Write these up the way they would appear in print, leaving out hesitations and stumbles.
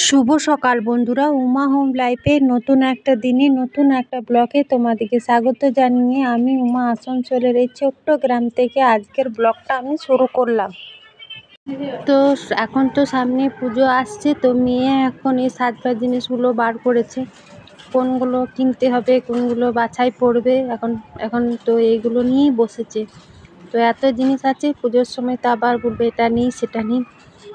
শুভ সকাল বন্ধুরা, উমা হোম লাইফের নতুন একটা দিনে নতুন একটা ব্লগে তোমাদেরকে স্বাগত জানিয়ে আমি উমা আসানসোলের এই ছোট্ট গ্রাম থেকে আজকের ব্লগটা আমি শুরু করলাম। তো এখন তো সামনে পুজো আসছে, তো মেয়ে এখন এই সাজবার জিনিসগুলো বার করেছে, কোনগুলো কিনতে হবে কোনগুলো বাছাই পড়বে। এখন তো এইগুলো নিয়েই বসেছে। তো এত জিনিস আছে পুজোর সময়, তো আবার বলবে এটা নেই সেটা নেই।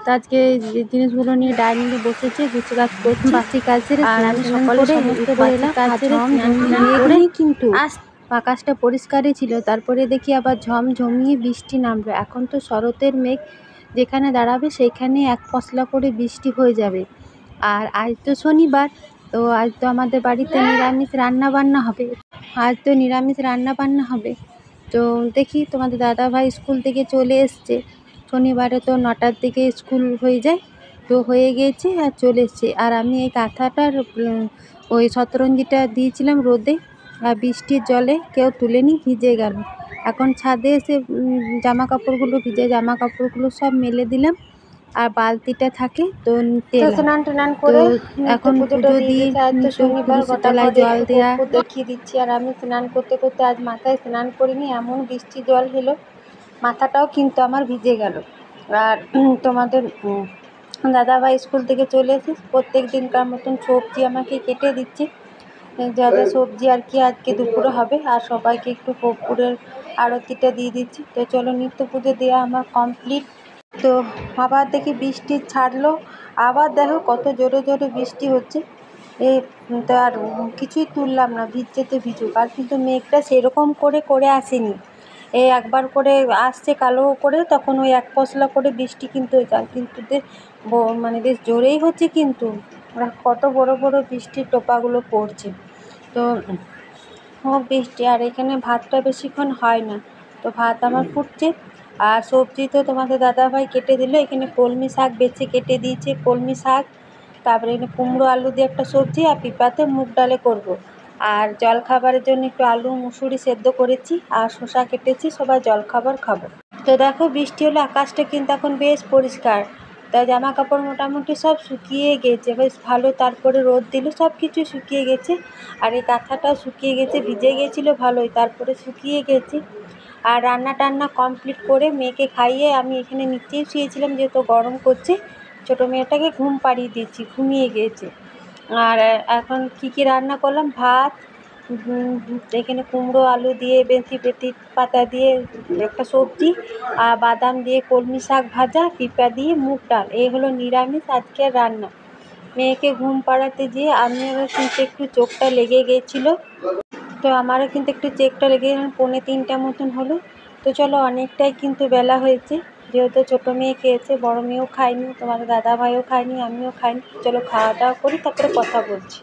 তো আজকে যে জিনিসগুলো নিয়ে ডাইনিংয়ে বসেছে, গুছগাছ করছি, বাসি কাজ সেরে আর আমি সকালে সমস্ত বাসি কাজ সেরে কিন্তু আকাশটা পরিষ্কারই ছিল। তারপরে দেখি আবার ঝমঝমিয়ে বৃষ্টি নামলো। এখন তো শরতের মেঘ, যেখানে দাঁড়াবে সেইখানে এক পশলা করে বৃষ্টি হয়ে যাবে। আর আজ তো শনিবার, তো আজ তো আমাদের বাড়িতে নিরামিষ রান্না বান্না হবে। তো দেখি, তোমাদের দাদাভাই স্কুল থেকে চলে এসছে। শনিবারে তো 9টার দিকে স্কুল হয়ে যায়, তো হয়ে গিয়েছে আর চলে এসছে। আর আমি এই কাঁথাটার ওই শতরঞ্জিটা দিয়েছিলাম রোদে, আর বৃষ্টির জলে কেউ তুলেনি, ভিজে গেল। এখন ছাদে এসে জামা কাপড়গুলো সব মেলে দিলাম, আর বালতিটা থাকে তো স্নান টান করে এখন পুজো দিয়ে শনিবার তলায় জল দেওয়া দেখিয়ে দিচ্ছি। আর আমি স্নান করতে করতে আজ মাথায় স্নান করিনি, এমন বৃষ্টি জল হলো, মাথাটাও কিন্তু আমার ভিজে গেল। আর তোমাদের দাদাভাই স্কুল থেকে চলে এসে প্রত্যেক দিনকার মতন সবজি আমাকে কেটে দিচ্ছে, যা যা সবজি আর কি আজকে দুপুরে হবে। আর সবাইকে একটু কর্পূরের আরতিটা দিয়ে দিচ্ছি। তো চলো, নিত্য পুজো দেওয়া আমার কমপ্লিট। তো আবার দেখি বৃষ্টি ছাড়লো, আবার দেখো কত জোরে জোরে বৃষ্টি হচ্ছে। তো আর কিছুই তুললাম না, ভিজছে তো ভিজুক। আর কিন্তু মেঘটা সেরকম করে আসেনি, এই একবার করে আসছে কালো করে, তখন ওই এক পশলা করে বৃষ্টি কিন্তু যায়, কিন্তু মানে বেশ জোরেই হচ্ছে। কিন্তু কত বড় বড় বৃষ্টির টোপাগুলো পড়ছে। তো বৃষ্টি, আর এখানে ভাতটা বেশিক্ষণ হয় না, তো ভাত আমার ফুটছে। আর সবজি তো তোমাদের দাদাভাই কেটে দিল, এখানে কলমি শাক বেছে কেটে দিয়েছে, কলমি শাক, তারপরে এখানে কুমড়ো আলু দিয়ে একটা সবজি, আর পিপাতে মুগ ডালে করব। আর জলখাবারের জন্য একটু আলু মুসুরি সেদ্ধ করেছি, আর শসা কেটেছি, সবাই জলখাবার খাবো। তো দেখো বৃষ্টি হলে আকাশটা কিন্তু এখন বেশ পরিষ্কার, তাই জামা কাপড় মোটামুটি সব শুকিয়ে গেছে বেশ ভালো। তারপরে রোদ দিল, সব কিছু শুকিয়ে গেছে। আর এই কাঁথাটাও শুকিয়ে গেছে, ভিজে গেছিলো ভালোই, তারপরে শুকিয়ে গেছে। আর রান্না টান্না কমপ্লিট করে মেয়েকে খাইয়ে আমি এখানে নিচেই শুয়েছিলাম, যেহেতু গরম করছে। ছোটো মেয়েটাকে ঘুম পাড়িয়ে দিয়েছি, ঘুমিয়ে গিয়েছে। আর এখন কী রান্না করলাম, ভাত, এখানে কুমড়ো আলু দিয়ে বেথি পাতা দিয়ে একটা সবজি, আর বাদাম দিয়ে কলমি শাক ভাজা, পিঁপা দিয়ে মুগ ডাল, এই হলো নিরামিষ আজকের রান্না। মেয়েকে ঘুম পাড়াতে যেয়ে আমিও কিন্তু একটু চোখটা লেগে গিয়েছিলো, তো আমারও কিন্তু একটু চেকটা লেগে 2:45 মতন হলো। তো চলো, অনেকটাই কিন্তু বেলা হয়েছে, যেহেতু ছোটো মেয়ে খেয়েছে, বড় মেয়েও খায়নি, তোমাদের দাদাভাইও খায়নি, আমিও খাইনি। চলো খাওয়া দাওয়া করি, তারপরে কথা বলছি।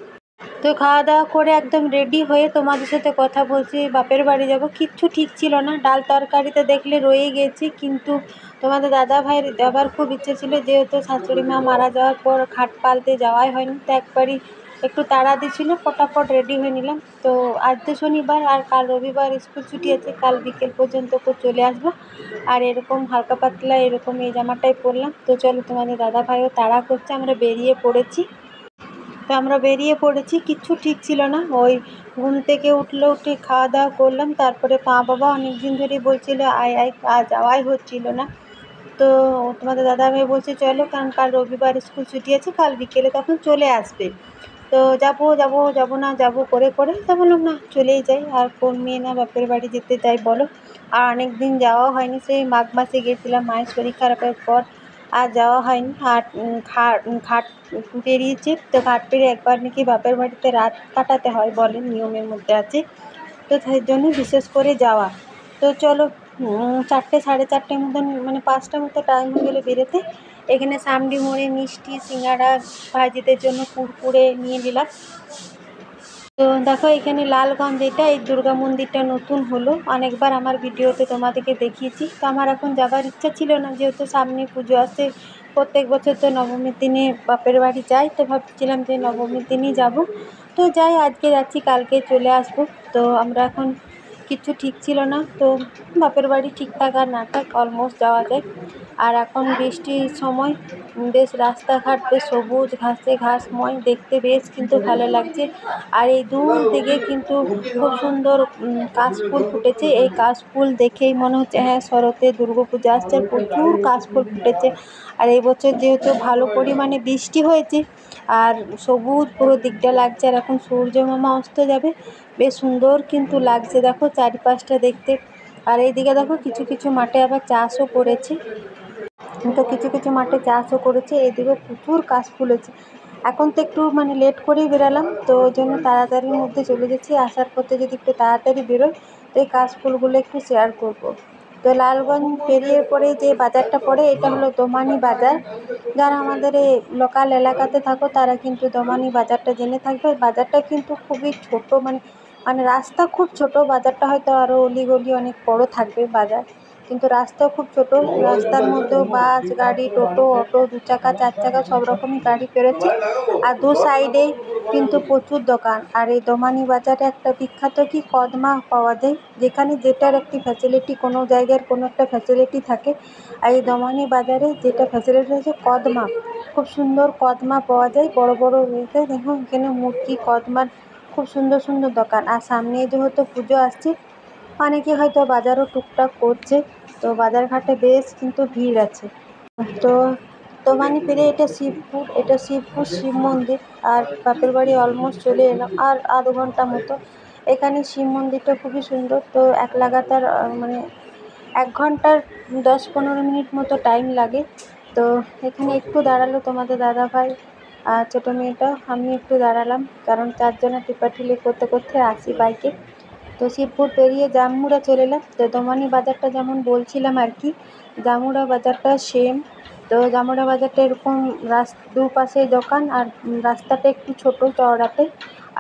তো খাওয়া দাওয়া করে একদম রেডি হয়ে তোমাদের সাথে কথা বলছি। বাপের বাড়ি যাব, কিচ্ছু ঠিক ছিল না, ডাল তরকারিতে দেখলে রয়ে গেছি। কিন্তু তোমাদের দাদাভাইয়ের যাবার খুব ইচ্ছে ছিল, যেহেতু শাশুড়ি মা মারা যাওয়ার পর খাট পালতে যাওয়াই হয়নি, তো একবারই একটু তাড়া দিয়েছিল, ফটাফট রেডি হয়ে নিলাম। তো আজ তো শনিবার, আর কাল রবিবার স্কুল ছুটি আছে, কাল বিকেল পর্যন্ত চলে আসবো। আর এরকম হালকা পাতলা এরকম এই জামাটাই পরলাম। তো চলো, তোমাদের দাদাভাইও তাড়া করছে, আমরা বেরিয়ে পড়েছি। কিচ্ছু ঠিক ছিল না, ওই ঘুম থেকে উঠে খাওয়া দাওয়া করলাম, তারপরে মা বাবা অনেক দিন ধরেই বলছিল আয় যাওয়াই হচ্ছিল না। তো তোমাদের দাদাভাই বলছে চলো, কারণ কাল রবিবার স্কুল ছুটি আছে, কাল বিকেলে তখন চলে আসবে। তো যাবো করে তা বললাম না, চলেই যাই। আর কোন মেয়ে না বাপের বাড়ি যেতে চাই বলো। আর অনেক দিন যাওয়া হয়নি, সেই মাঘ মাসে গেছিলাম মায়ের শরীর খারাপের পর, আর যাওয়া হয়নি। আর ঘাট পেরিয়েছি, তো ঘাট পেরিয়ে একবার নাকি বাপের বাড়িতে রাত কাটাতে হয় বলে, নিয়মের মধ্যে আছে, তো সেই জন্য বিশেষ করে যাওয়া। তো চলো, 4টে 4:30 মতন, মানে 5টা মতো টাইম হয়ে গেলে বেরোতে। এখানে সামডি মোড়ে মিষ্টি, সিঙ্গাড়া, ভাইজিদের জন্য কুরকুরে নিয়ে নিলাম। তো দেখো, এখানে লালগঞ্জ, এই দুর্গা মন্দিরটা নতুন হলো, অনেকবার আমার ভিডিওতে তোমাদেরকে দেখিয়েছি। তো আমার এখন যাবার ইচ্ছা ছিল না, যেহেতু সামনে পুজো আসছে। প্রত্যেক বছর তো নবমীর দিনে বাপের বাড়ি যাই, তো ভাবছিলাম যে নবমীর দিনই যাব। তো যাই, আজকে যাচ্ছি, কালকে চলে আসবো। তো আমরা এখন কিচ্ছু ঠিক ছিল না, তো বাপের বাড়ি ঠিকঠাক আর না থাক অলমোস্ট যাওয়া যায়। আর এখন বৃষ্টির সময় বেশ রাস্তাঘাট বেশ সবুজ ঘাসে ঘাসময়, দেখতে বেশ কিন্তু ভালো লাগছে। আর এই দূর থেকে কিন্তু খুব সুন্দর কাশফুল ফুটেছে। এই কাশফুল দেখেই মনে হচ্ছে হ্যাঁ শরতে দুর্গাপূজা আসছে, আর প্রচুর কাশফুল ফুটেছে। আর এই বছর যেহেতু ভালো পরিমাণে বৃষ্টি হয়েছে আর সবুজ পুরো দিকটা লাগছে, আর এখন সূর্য মামা অস্ত যাবে, বেশ সুন্দর কিন্তু লাগছে দেখো চারিপাশটা দেখতে। আর এইদিকে দেখো কিছু কিছু মাঠে আবার চাষও করেছে, তো কিছু কিছু মাঠে চাষও করেছে। এদিকে প্রচুর কাশফুল হয়েছে। এখন তো একটু মানে লেট করেই বেরালাম, তো ওই জন্য তাড়াতাড়ির মধ্যে চলে যাচ্ছি। আসার পথে যদি একটু তাড়াতাড়ি বেরোই তো এই কাশফুলগুলো একটু শেয়ার করব। তো লালগঞ্জ পেরিয়ে পরে যে বাজারটা পড়ে এটা হলো দোমানি বাজার। যারা আমাদের এই লোকাল এলাকাতে থাকো তারা কিন্তু দোমানি বাজারটা জেনে থাকবে। বাজারটা কিন্তু খুবই ছোট, মানে মানে রাস্তা খুব ছোট, বাজারটা হয়তো আরও অলিগলি অনেক বড় থাকবে বাজার, কিন্তু রাস্তাও খুব ছোট। রাস্তার মধ্যেও বাস গাড়ি টোটো অটো 2 চাকা 4 চাকা সব রকমই গাড়ি পেরোচ্ছে। আর দু সাইডেই কিন্তু প্রচুর দোকান। আর এই দোমানি বাজারে একটা বিখ্যাত কি কদমা পাওয়া যায়, যেখানে যেটার একটি ফ্যাসিলিটি, কোনো জায়গার কোনো একটা ফ্যাসিলিটি থাকে। আর এই দোমানি বাজারে যেটা ফ্যাসিলিটি হচ্ছে কদমা, খুব সুন্দর কদমা পাওয়া যায় বড় বড় ইয়েতে। দেখো এখানে মুরগি কদমার খুব সুন্দর সুন্দর দোকান। আর সামনে যেহেতু পুজো আসছে অনেকে হয়তো বাজারও টুকটাক করছে, তো বাজারঘাটে বেশ কিন্তু ভিড় আছে। তো দোমানি পেরিয়ে এটা শিবপুর শিব মন্দির। আর বাপের বাড়ি অলমোস্ট চলে এলাম, আর আধ ঘন্টা মতো। এখানে শিব মন্দিরটা খুবই সুন্দর, তো এক লাগাতার মানে 1 ঘন্টার 10-15 মিনিট মতো টাইম লাগে। তো এখানে একটু দাঁড়ালো তোমাদের দাদাভাই আর ছোটো মেয়েটা, আমি একটু দাঁড়ালাম, কারণ 4 জনে টিপাটিলি করতে করতে আসি বাইকে। তো শিবপুর পেরিয়ে জামুড়া চলে এলাম। তো দোমানি বাজারটা যেমন বলছিলাম আর কি, জামুড়া বাজারটা সেম। তো জামুড়া বাজারটা এরকম দুপাশেই দোকান, আর রাস্তাটা একটু ছোট চওড়াতে।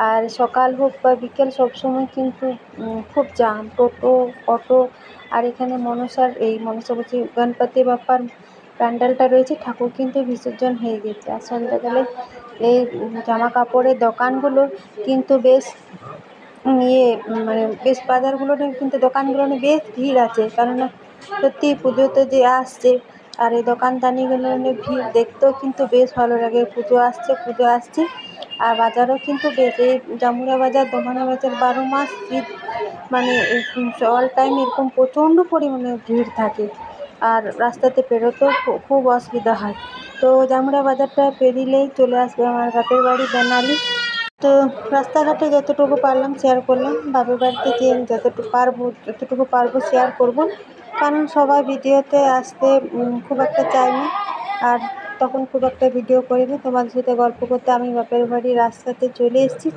আর সকাল হোক বা বিকেল সবসময় কিন্তু খুব জ্যাম, টোটো অটো। আর এখানে মনসা বলছি গণপতি বাপ্পার প্যান্ডেলটা রয়েছে, ঠাকুর কিন্তু বিসর্জন হয়ে গেছে। আর সন্ধ্যাবেলায় এই জামা কাপড়ের দোকানগুলো কিন্তু বেশ মানে বেশ বাজারগুলোতে কিন্তু দোকানগুলোতে বেশ ভিড় আছে, কেননা সত্যি পুজোতে যে আসছে। আর এই দোকানদানিগুলো ভিড় দেখতেও কিন্তু বেশ ভালো লাগে, পুজো আসছে। আর বাজারও কিন্তু বেশ, এই জামুড়া বাজার দোমানি বাজার 12 মাস শীত, মানে অল টাইম এরকম প্রচণ্ড পরিমাণে ভিড় থাকে। আর রাস্তাতে পেরোতেও খুব অসুবিধা হয়। তো জামুড়া বাজারটা পেরিলেই চলে আসবে আমার বাপের বাড়ি বেনালি। তো রাস্তাঘাটে যতটুকু পারলাম শেয়ার করলাম, বাপের বাড়িতে যে যতটুকু পারবো শেয়ার করব, কারণ সবাই ভিডিওতে আসতে খুব একটা চায় না। আর তখন খুব একটা ভিডিও করিনি, তোমাদের সাথে গল্প করতে আমি বাপের বাড়ির রাস্তাতে চলে এসেছি।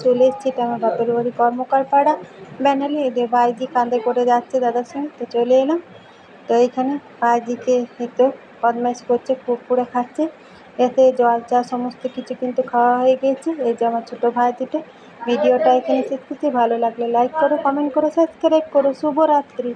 এটা আমার বাপের বাড়ি কর্মকার পাড়া বেনালি। এদের ভাইজি কাঁধে করে যাচ্ছে দাদার সঙ্গে, তো চলে এলাম। তো এইখানে ভাইজিকে একটু বদমাইশ করছে, কুরকুরে খাচ্ছে। এতে জল চা সমস্ত কিছু কিন্তু খাওয়া হয়ে গিয়েছে। এই যে আমার ছোটো ভাই দুটো। ভিডিওটা এখানে শেষ করছি, ভালো লাগলে লাইক করো, কমেন্ট করো, সাবস্ক্রাইব করো। শুভরাত্রি।